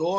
2